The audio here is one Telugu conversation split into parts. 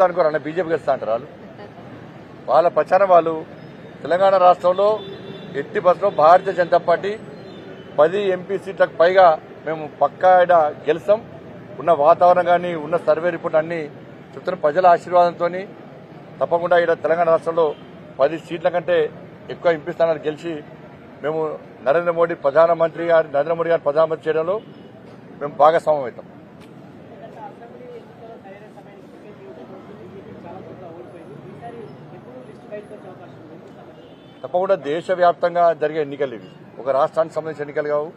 గెలుస్తా అనుకోరు అన్న బీజేపీ గెలుస్తా అంటారు వాళ్ళ ప్రచారం వాళ్ళు తెలంగాణ రాష్ట్రంలో ఎట్టి బస్సులో భారతీయ జనతా పార్టీ 10 ఎంపీ సీట్లకు పైగా మేము పక్కా గెలుస్తాం. ఉన్న వాతావరణం కానీ ఉన్న సర్వే రిపోర్ట్ అన్ని చెప్తున్న ప్రజల ఆశీర్వాదంతో తప్పకుండా ఇక్కడ తెలంగాణ రాష్ట్రంలో 10 సీట్ల కంటే ఎక్కువ ఎంపీ స్థానాలు గెలిచి మేము నరేంద్ర మోడీ గారు ప్రధానమంత్రి చేయడంలో మేము భాగస్వామ్యం అవుతాం. తప్పకుండా దేశవ్యాప్తంగా జరిగే ఎన్నికలు ఇవి, ఒక రాష్ట్రానికి సంబంధించిన ఎన్నికలు కావు.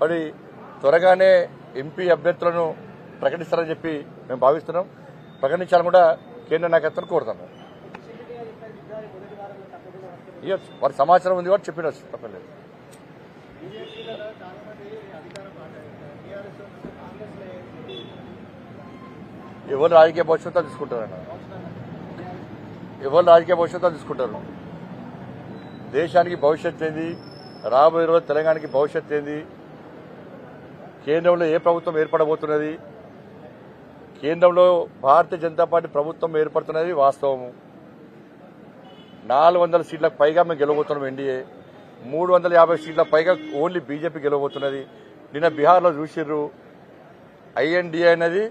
మరి త్వరగానే ఎంపీ అభ్యర్థులను ప్రకటిస్తారని చెప్పి మేము భావిస్తున్నాం. ప్రకటించాలని కూడా కేంద్ర నాయకత్వాన్ని కోరుతున్నాం. వారి సమాచారం ఉంది కాబట్టి చెప్పిన తప్పలేదు. ఎవరు రాజకీయ భవిష్యత్తు తీసుకుంటారన్న తీసుకుంటారు. దేశానికి భవిష్యత్ ఏంది, రాబోయే రోజు తెలంగాణకి భవిష్యత్ ఏంది, కేంద్రంలో ఏ ప్రభుత్వం ఏర్పడబోతున్నది, కేంద్రంలో భారతీయ జనతా పార్టీ ప్రభుత్వం ఏర్పడుతున్నది వాస్తవము. 400 సీట్లకు పైగా మేము గెలవబోతున్నాం. ఎన్డీఏ 350 సీట్లకు పైగా ఓన్లీ బీజేపీ గెలవబోతున్నది. నిన్న బీహార్లో చూసిర్రు, ఐఎన్డీఏ అనేది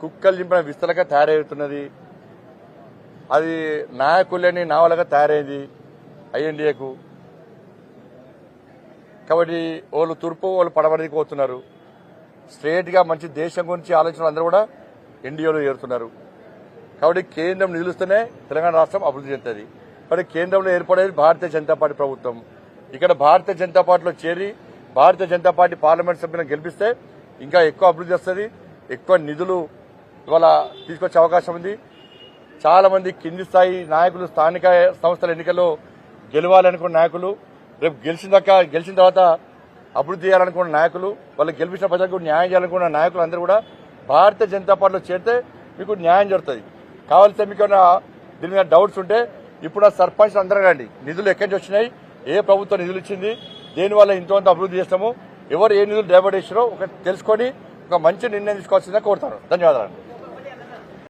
కుక్కలు చింపిన విస్తలగా తయారవుతున్నది. అది నాయకులని నావలగా తయారైంది ఐఎన్డీఏకు. కాబట్టి వాళ్ళు తూర్పు వాళ్ళు పడమరికి పోతున్నారు. స్ట్రేట్ గా మంచి దేశం గురించి ఆలోచన అందరూ కూడా ఎన్డీఏలో చేరుతున్నారు. కాబట్టి కేంద్రం నిలుస్తూనే తెలంగాణ రాష్ట్రం అభివృద్ధి చెందుతుంది. కాబట్టి కేంద్రంలో ఏర్పడేది భారతీయ జనతా పార్టీ ప్రభుత్వం. ఇక్కడ భారతీయ జనతా పార్టీలో చేరి భారతీయ జనతా పార్టీ పార్లమెంట్ సభ్యులను గెలిపిస్తే ఇంకా ఎక్కువ అభివృద్ధి వస్తుంది, ఎక్కువ నిధులు ఇవాళ తీసుకొచ్చే అవకాశం ఉంది. చాలా మంది కింది స్థాయి నాయకులు స్థానిక సంస్థల ఎన్నికల్లో గెలవాలనుకున్న నాయకులు, రేపు గెలిచిన తర్వాత అభివృద్ధి చేయాలనుకున్న నాయకులు, వాళ్ళు గెలిపించిన ప్రజలకు న్యాయం చేయాలనుకున్న నాయకులు అందరూ కూడా భారతీయ జనతా పార్టీలో చేరితే మీకు న్యాయం జరుగుతుంది. కావాల్సి మీకు దీని మీద డౌట్స్ ఉంటే ఇప్పుడు సర్పంచ్ అందరూ రండి, నిధులు ఎక్కడి నుంచి వచ్చినాయి, ఏ ప్రభుత్వం నిధులు ఇచ్చింది, దేనివల్ల ఇంతవంత అభివృద్ధి చేస్తాము, ఎవరు ఏ నిధులు డైవర్ట్ చేసినారో తెలుసుకొని ఒక మంచి నిర్ణయం తీసుకోవాల్సిందిగా కోరుతాను. ధన్యవాదాలు.